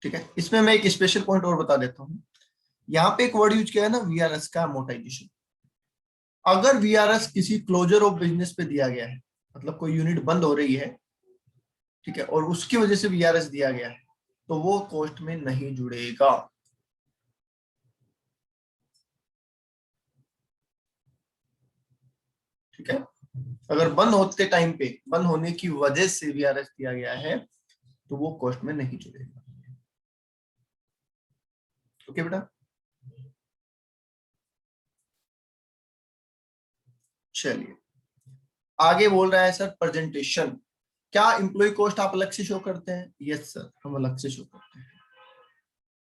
ठीक है, इसमें मैं एक स्पेशल पॉइंट और बता देता हूँ। यहाँ पे एक वर्ड यूज किया है ना, वीआरएस का, अमोर्टाइजेशन। अगर वीआरएस किसी क्लोजर ऑफ बिजनेस पे दिया गया है, मतलब कोई यूनिट बंद हो रही है, ठीक है, और उसकी वजह से वीआरएस दिया गया है, तो वो कॉस्ट में नहीं जुड़ेगा। ठीक है, अगर बंद होते टाइम पे, बंद होने की वजह से वीआरएस दिया गया है, तो वो कॉस्ट में नहीं जुड़ेगा। ओके बेटा, चलिए आगे बोल रहा है सर प्रेजेंटेशन। क्या एम्प्लॉय कॉस्ट आप अलग से शो करते हैं? यस सर, हम अलग से शो करते हैं।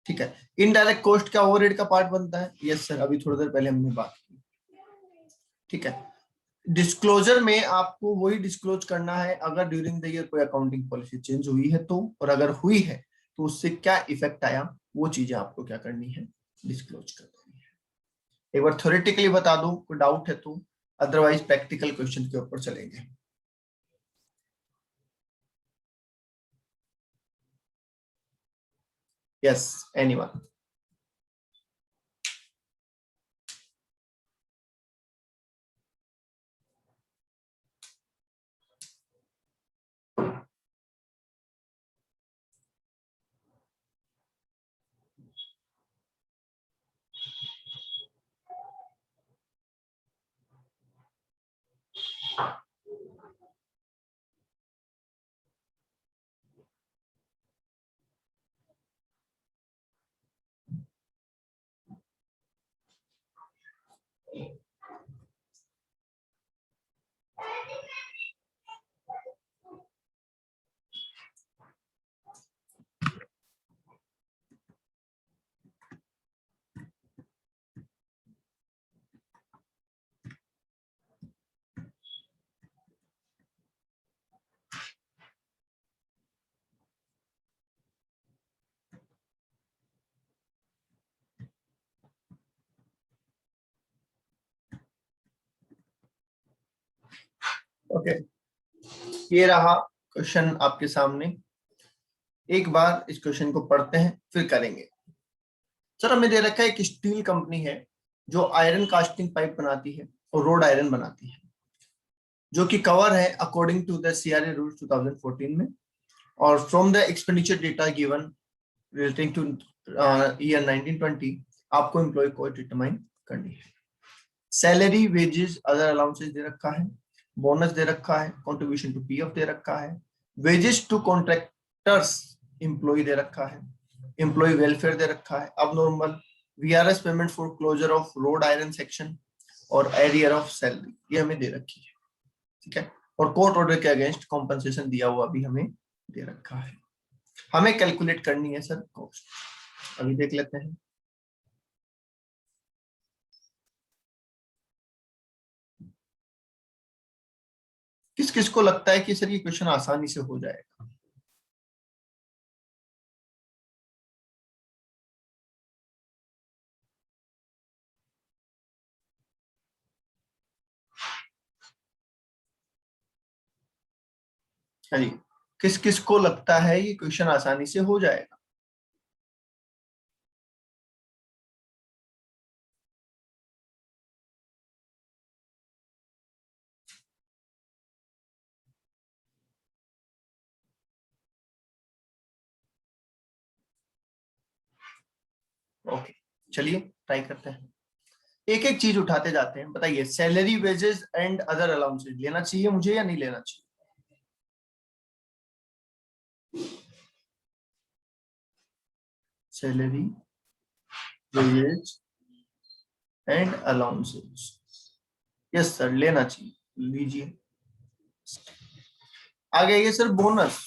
ठीक है, इनडायरेक्ट कॉस्ट क्या ओवरहेड का पार्ट बनता है? यस सर, अभी थोड़ी देर पहले हमने बात की। ठीक है, डिस्क्लोजर में आपको वही डिस्क्लोज करना है अगर ड्यूरिंग द ईयर कोई अकाउंटिंग पॉलिसी चेंज हुई है तो, और अगर हुई है तो उससे क्या इफेक्ट आया, वो चीजें आपको क्या करनी है, डिस्क्लोज कर देनी है। एक बार थ्योरेटिकली बता दो, कोई डाउट है तो, अदरवाइज प्रैक्टिकल क्वेश्चन के ऊपर चलेंगे। Yes, anyone? ओके, ये रहा क्वेश्चन आपके सामने। एक बार इस क्वेश्चन को पढ़ते हैं फिर करेंगे। सर हमें दे रखा है एक स्टील कंपनी है जो आयरन कास्टिंग पाइप बनाती है और रोड आयरन बनाती है, जो कि कवर है according to the CRA rules 2014 में, और from the expenditure data given relating to year 1920 आपको एम्प्लॉय कॉस्ट डिटरमाइन करनी है। सैलरी, वेजेस, अदर अलाउंसेस दे रखा है, बोनस दे रखा है, कंट्रीब्यूशन टू पीएफ दे रखा है, वेजेस टू कॉन्ट्रैक्टर्स एम्प्लॉय दे रखा है, एम्प्लॉय वेलफेयर दे रखा है, abnormal VRS payment for closure of road iron section और एरियर ऑफ सैलरी, ये हमें दे रखी है। ठीक है, और कोर्ट ऑर्डर के अगेंस्ट कॉम्पनसेशन दिया हुआ भी हमें दे रखा है। हमें कैलकुलेट करनी है सर कॉस्ट, अभी देख लेते हैं। किस किस को लगता है कि सर ये क्वेश्चन आसानी से हो जाएगा? हाँ जी, किस किस को लगता है ये क्वेश्चन आसानी से हो जाएगा? ओके, चलिए ट्राई करते हैं, एक एक चीज उठाते जाते हैं। बताइए, salary, wages and other allowances लेना चाहिए मुझे या नहीं लेना चाहिए? Salary, wages and allowances, yes sir लेना चाहिए, लीजिए। आगे ये सर बोनस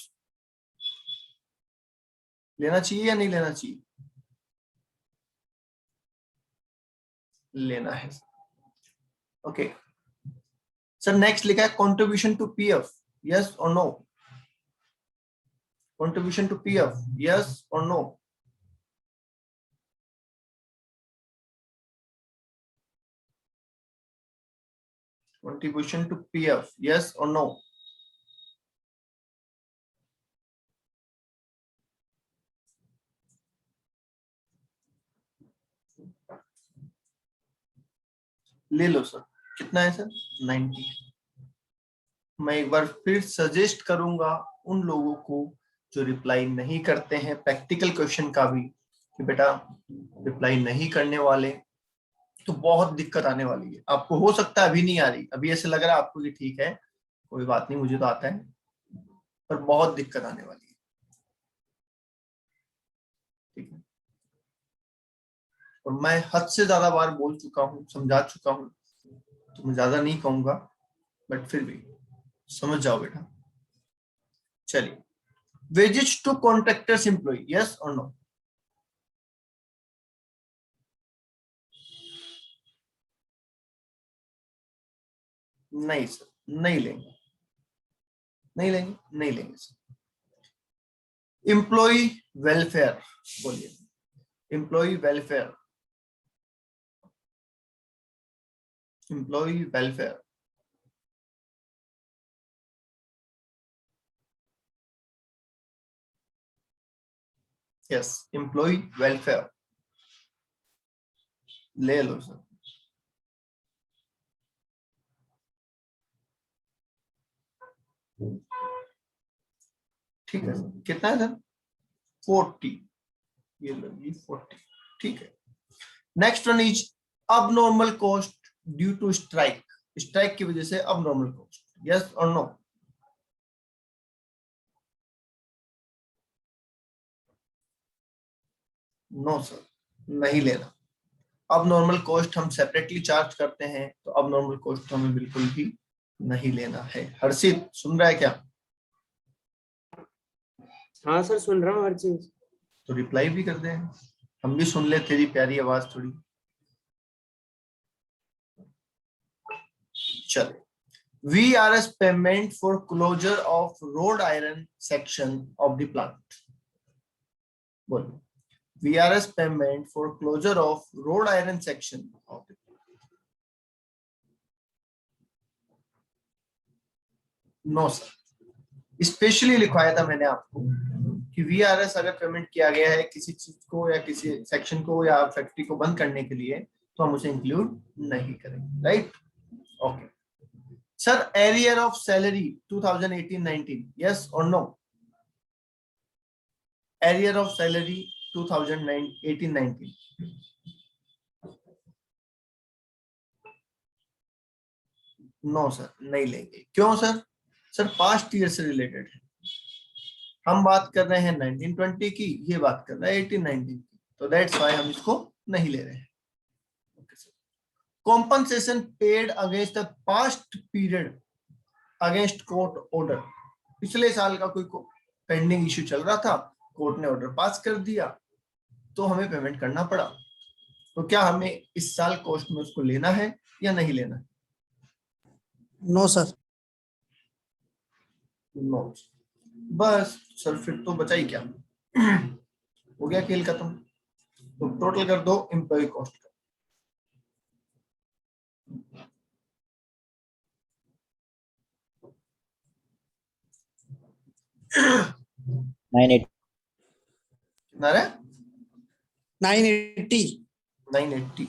लेना चाहिए या नहीं लेना चाहिए? लेना है। ओके सर, नेक्स्ट लिखा है कंट्रीब्यूशन टू पीएफ, यस और no? Contribution to PF, yes और no? Contribution to PF, yes और नो? ले लो सर, कितना है सर? 90। मैं एक बार फिर सजेस्ट करूंगा उन लोगों को जो रिप्लाई नहीं करते हैं प्रैक्टिकल क्वेश्चन का भी, कि बेटा रिप्लाई नहीं करने वाले तो बहुत दिक्कत आने वाली है आपको। हो सकता है अभी नहीं आ रही, अभी ऐसे लग रहा है आपको कि ठीक है कोई बात नहीं मुझे तो आता है, पर बहुत दिक्कत आने वाली है। ठीक है, और मैं हद से ज्यादा बार बोल चुका हूँ, समझा चुका हूँ, तो मैं ज्यादा नहीं कहूंगा, बट फिर भी समझ जाओ बेटा। चलिए, wages to contractors employee, yes और नो? नहीं सर, नहीं लेंगे, नहीं लेंगे, नहीं लेंगे सर। एम्प्लॉय वेलफेयर बोलिए, employee welfare, employee welfare, yes employee welfare ले लो सर। ठीक है सर, कितना है सर? 40, ये लो ये 40। ठीक है, next one is abnormal cost due to strike, strike की वजह से अब नॉर्मल कॉस्ट, यस और नो? नो सर, नहीं लेना। अब नॉर्मल कॉस्ट हम सेपरेटली चार्ज करते हैं, तो अब नॉर्मल कॉस्ट हमें बिल्कुल भी नहीं लेना है। हर्षित सुन रहा है क्या? हाँ सर, सुन रहा हूँ हर चीज। तो रिप्लाई भी कर दे, हम भी सुन ले तेरी प्यारी आवाज थोड़ी। चले, VRS payment for closure of rod iron section of the plant, बोलो। VRS payment for closure of rod iron section of the plant, no sir. Specially लिखवाया था मैंने आपको कि VRS अगर पेमेंट किया गया है किसी चीज को या किसी सेक्शन को या फैक्ट्री को बंद करने के लिए, तो हम उसे इंक्लूड नहीं करेंगे, right? Okay sir, arrear of salary 2018-19, yes और no? Arrear of salary 2018-19, no sir, नहीं लेंगे। क्यों सर? सर पास्ट ईयर से रिलेटेड है, हम बात कर रहे हैं 1920 की, ये बात कर रहा है 18-19 की, तो दैट्स व्हाई हम इसको नहीं ले रहे हैं। Compensation paid against the past period against court order, पिछले साल का कोई पेंडिंग इश्यू चल रहा था, कोर्ट ने ऑर्डर पास कर दिया तो हमें पेमेंट करना पड़ा, तो क्या हमें इस साल कॉस्ट में उसको लेना है या नहीं लेना है? No sir. नो। बस सर, फिर तो बचा ही क्या, हो गया खेल खत्म। तो टोटल कर दो एम्प्लॉय कॉस्ट का। 980 कितना है? 980। 980।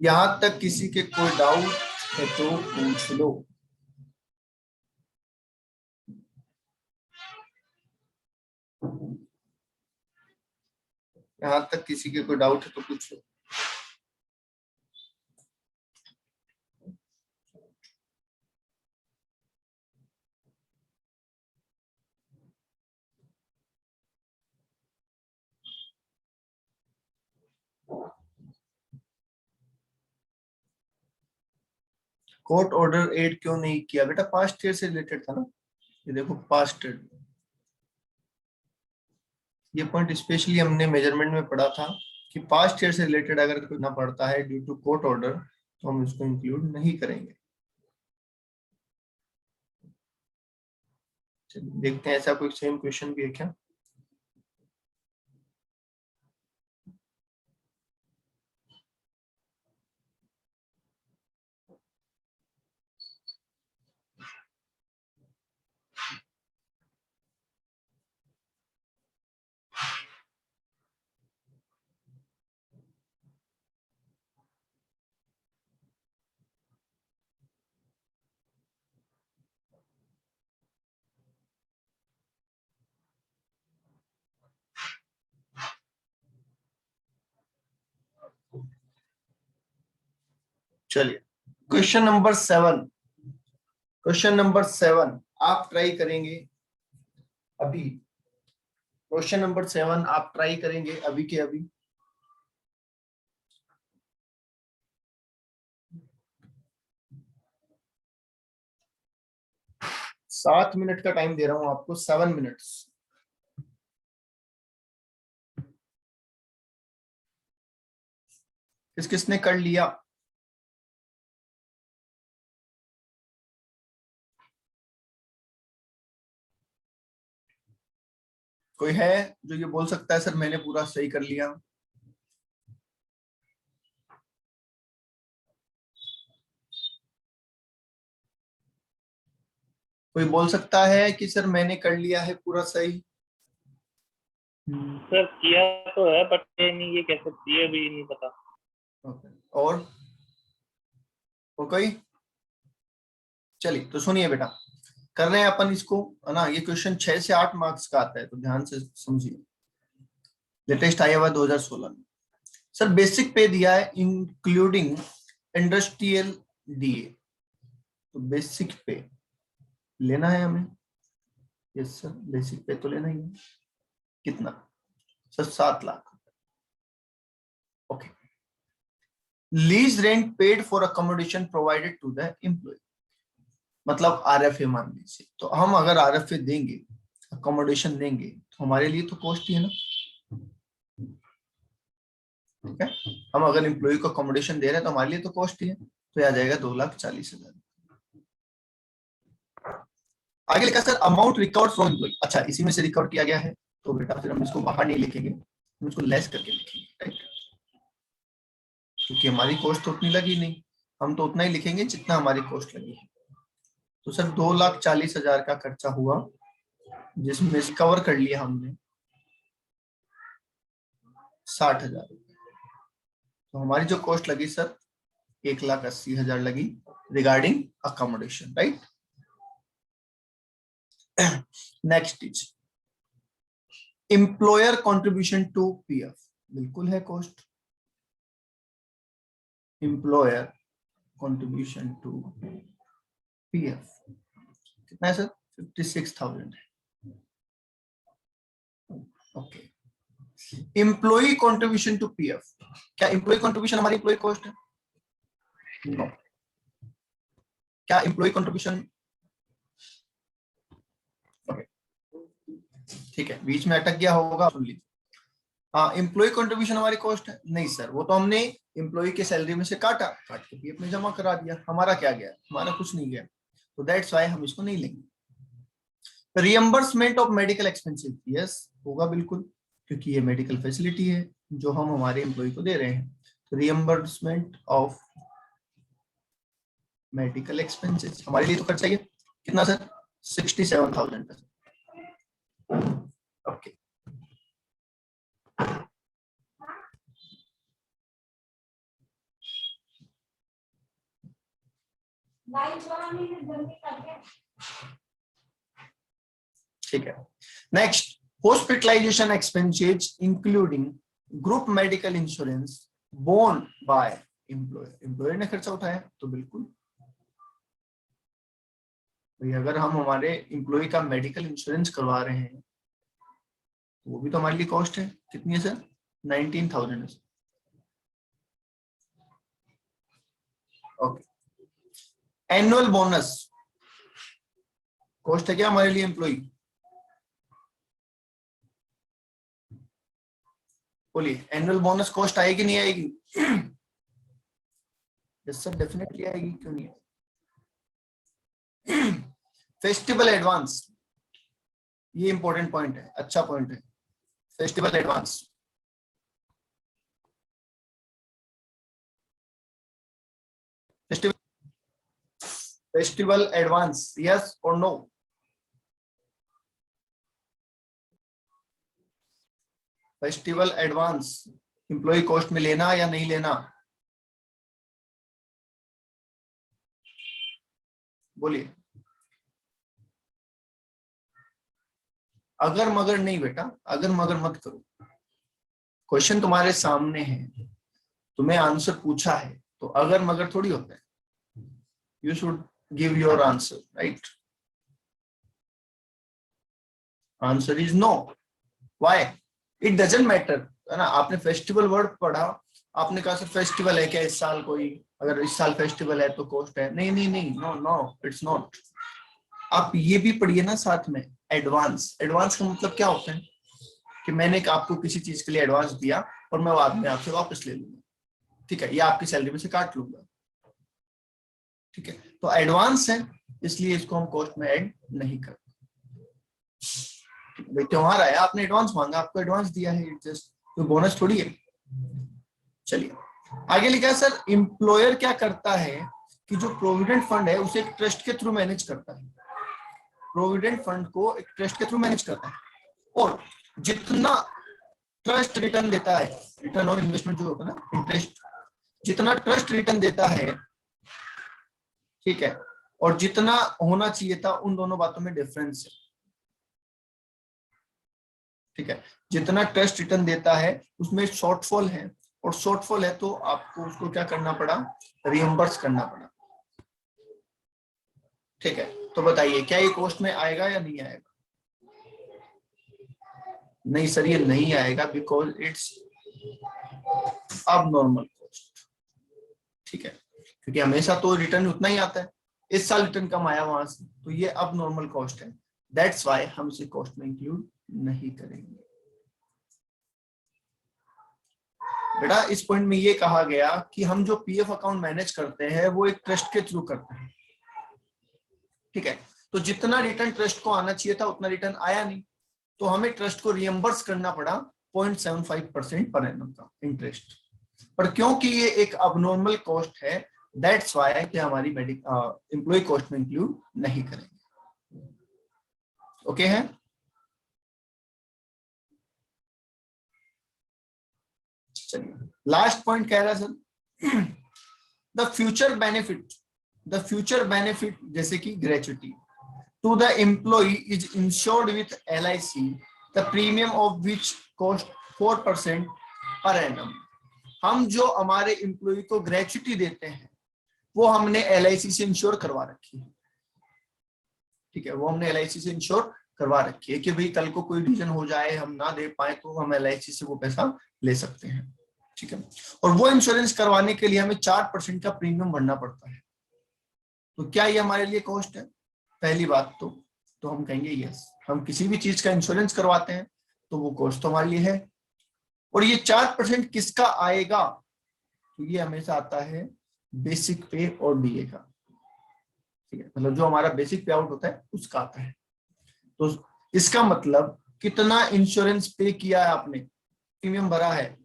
यहां तक किसी के कोई डाउट है तो पूछ लो। यहां तक किसी के कोई डाउट है तो पूछ लो। कोर्ट ऑर्डर एड क्यों नहीं किया बेटा? पास्ट ईयर से रिलेटेड था ना, ये देखो पास्ट ईयर, ये पॉइंट स्पेशली हमने मेजरमेंट में पढ़ा था कि पास्ट ईयर से रिलेटेड अगर कोई ना पढ़ता है ड्यू टू कोर्ट ऑर्डर तो हम इसको इंक्लूड नहीं करेंगे। चलिए देखते हैं ऐसा कोई सेम क्वेश्चन भी है क्या। चलिए क्वेश्चन नंबर 7, क्वेश्चन नंबर 7 आप ट्राई करेंगे अभी, क्वेश्चन नंबर 7 आप ट्राई करेंगे अभी के अभी। सात मिनट का टाइम दे रहा हूं आपको, 7 मिनट्स। किस किसने कर लिया? कोई है जो ये बोल सकता है सर मैंने पूरा सही कर लिया? कोई बोल सकता है कि सर मैंने कर लिया है पूरा सही? सर किया तो है बट ये नहीं, ये कैसे ये भी नहीं पता। और कोई? चलिए तो सुनिए बेटा, कर रहे हैं अपन इसको, है ना। ये क्वेश्चन 6 से 8 मार्क्स का आता है तो ध्यान से समझिए। लेटेस्ट आया हुआ 2016 में। सर बेसिक पे दिया है इंक्लूडिंग इंडस्ट्रियल डीए, तो बेसिक पे लेना है हमें। यस सर बेसिक पे तो लेना ही है। कितना sir? 7 lakh. Okay. Lease rent paid for accommodation provided to the employee, मतलब आरएफए मान लीजिए। तो हम अगर आरएफए देंगे, अकोमोडेशन देंगे, तो हमारे लिए तो कॉस्ट ही है ना, ठीक है। हम अगर एम्प्लॉय को अकोमोडेशन दे रहे हैं तो हमारे लिए तो कॉस्ट ही है, तो यह आ जाएगा 2,40,000। आगे लिखा sir amount recovered from employ, अच्छा इसी में से रिकवर किया गया है, तो बेटा फिर हम इसको बाहर नहीं लिखेंगे, हम इसको लेस करके लिखेंगे, राइट। क्योंकि हमारी कॉस्ट तो उतनी लगी नहीं, हम तो उतना ही लिखेंगे जितना हमारी कॉस्ट लगी है। तो सर 2,40,000 का खर्चा हुआ, जिसमें रिकवर कर लिया हमने 60,000। तो हमारी जो कॉस्ट लगी सर 1,80,000 लगी regarding accommodation, right. Next is employer contribution to PF, बिल्कुल है cost. Employer contribution to PF कितना है सर? 56,000 है। Okay. Employee contribution to PF, क्या एम्प्लॉय कंट्रीब्यूशन हमारी एम्प्लॉय कॉस्ट है? नो। क्या एम्प्लॉय कंट्रीब्यूशन, ठीक है बीच में अटक गया होगा, सुन लीजिए। हाँ एम्प्लॉय कंट्रीब्यूशन हमारी कॉस्ट है? नहीं सर, वो तो हमने एम्प्लॉय के सैलरी में से काट के पीएफ में जमा करा दिया, हमारा क्या गया? हमारा कुछ नहीं गया, तो दैट्स व्हाई हम इसको नहीं लेंगे। Reimbursement of medical expenses, yes होगा बिल्कुल, क्योंकि ये मेडिकल फैसिलिटी है जो हम हमारे एम्प्लॉय को दे रहे हैं। तो रिएम्बर्समेंट ऑफ मेडिकल एक्सपेंसेस हमारे लिए तो खर्चा चाहिए कितना सर? 67,000 का। ओके। ठीक है। Next hospitalization expenses including group medical insurance borne by employer, employer ने खर्चा उठाया तो बिल्कुल भाई, अगर हम हमारे एम्प्लॉय का मेडिकल इंश्योरेंस करवा रहे हैं तो वो भी तो हमारे लिए कॉस्ट है। कितनी है सर? 19,000 है। ओके। एनुअल बोनस कॉस्ट है क्या हमारे लिए एम्प्लॉय? बोलिए, एनुअल बोनस कॉस्ट आएगी नहीं आएगी? यस सर, डेफिनेटली आएगी, क्यों नहीं आएगी? फेस्टिवल एडवांस, ये इंपॉर्टेंट पॉइंट है, अच्छा पॉइंट है। Festival advance, festival advance, yes और no? Festival advance employ cost में लेना या नहीं लेना? बोलिए। अगर मगर नहीं बेटा, अगर मगर मत करो। क्वेश्चन तुम्हारे सामने है, तुम्हें आंसर पूछा है, तो अगर मगर थोड़ी होता है। You should give your answer, right? Answer is no. Why? It doesn't matter, है ना? आपने फेस्टिवल वर्ड पढ़ा, आपने कहा सर फेस्टिवल है क्या इस साल कोई? अगर इस साल फेस्टिवल है तो कॉस्ट है? नहीं नहीं नहीं, नो नो, इट्स नॉट। आप ये भी पढ़िए ना साथ में, एडवांस। एडवांस का मतलब क्या होता है कि मैंने आपको किसी चीज के लिए एडवांस दिया और मैं बाद में आपसे वापस ले लूंगा, ठीक है, या आपकी सैलरी में से काट लूंगा, ठीक है? तो एडवांस है, इसलिए इसको हम कॉस्ट में ऐड नहीं करते। भाई त्योहार आया, आपने एडवांस मांगा, आपको एडवांस दिया है, जस्ट कोई बोनस थोड़ी है। चलिए आगे लिखा है सर, एम्प्लॉयर क्या करता है कि जो प्रोविडेंट फंड है उसे एक ट्रस्ट के थ्रू मैनेज करता है। प्रोविडेंट फंड को एक ट्रस्ट के थ्रू मैनेज करता है, और जितना ट्रस्ट रिटर्न देता है, रिटर्न ऑन इन्वेस्टमेंट जो होता है ना, इंटरेस्ट, जितना ट्रस्ट रिटर्न देता है, ठीक है, और जितना होना चाहिए था, उन दोनों बातों में डिफरेंस है, ठीक है? जितना ट्रस्ट रिटर्न देता है उसमें शॉर्टफॉल है, और शॉर्टफॉल है तो आपको उसको क्या करना पड़ा? रिएम्बर्स करना पड़ा, ठीक है? तो बताइए क्या ये कॉस्ट में आएगा या नहीं आएगा? नहीं सर, ये नहीं आएगा, बिकॉज इट्स अब नॉर्मल कॉस्ट, ठीक है? क्योंकि हमेशा तो रिटर्न उतना ही आता है, इस साल रिटर्न कम आया वहां से, तो ये अब नॉर्मल कॉस्ट है। दैट्स व्हाई हम इसे कॉस्ट में इंक्लूड नहीं करेंगे। बेटा इस पॉइंट में ये कहा गया कि हम जो पीएफ अकाउंट मैनेज करते हैं वो एक ट्रस्ट के थ्रू करते हैं, ठीक है? तो जितना रिटर्न ट्रस्ट को आना चाहिए था उतना रिटर्न आया नहीं, तो हमें ट्रस्ट को रिएम्बर्स करना पड़ा 0.75% पर एनम का इंटरेस्ट। पर क्योंकि ये एक अबनॉर्मल कॉस्ट है, दैट्स व्हाई कि हमारी एम्प्लॉय कॉस्ट में इंक्लूड नहीं करेंगे। ओके है? चलिए लास्ट पॉइंट कह रहा है सर, द फ्यूचर बेनिफिट जैसे कि gratuity to the employee is insured with LIC, the premium of which cost 4% per annum. हम जो हमारे एम्प्लॉय को ग्रेचुटी देते हैं वो हमने LIC से इंश्योर करवा रखी है, ठीक है? वो हमने LIC से इंश्योर करवा रखी है कि भाई कल को कोई रीजन हो जाए, हम ना दे पाए, तो हम LIC से वो पैसा ले सकते हैं, ठीक है? और वो इंश्योरेंस करवाने के लिए हमें 4% का प्रीमियम भरना पड़ता है। तो क्या ये हमारे लिए कॉस्ट है? पहली बात तो हम कहेंगे यस। हम किसी भी चीज का इंश्योरेंस करवाते हैं तो वो कॉस्ट तो हमारे लिए है। और ये 4% किसका आएगा? तो ये हमेशा आता है बेसिक पे और DA का, ठीक है? मतलब जो हमारा बेसिक पे आउट होता है उसका आता है। तो इसका मतलब कितना इंश्योरेंस पे किया है आपने, प्रीमियम भरा है?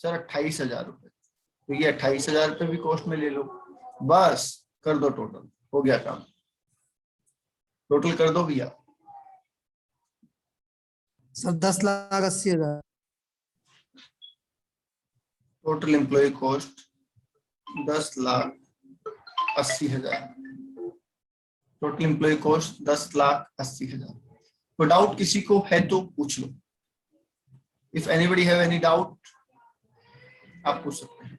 सर 28,000 रुपए। तो ये 28,000 रुपए भी कॉस्ट में ले लो, बस कर दो, टोटल हो गया काम, टोटल कर दो भैया। Sir 10,80,000। Total employ cost 10,80,000। Total employ cost 10,80,000। तो डाउट किसी को है तो पूछ लो। If anybody have any doubt आप पूछ सकते हैं।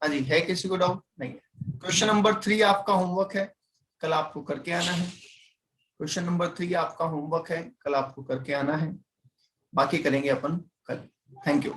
हाँ जी, है किसी को डाउट? नहीं है। क्वेश्चन नंबर 3 आपका होमवर्क है, कल आपको करके आना है। क्वेश्चन नंबर 3 आपका होमवर्क है, कल आपको करके आना है, बाकी करेंगे अपन कल। Thank you.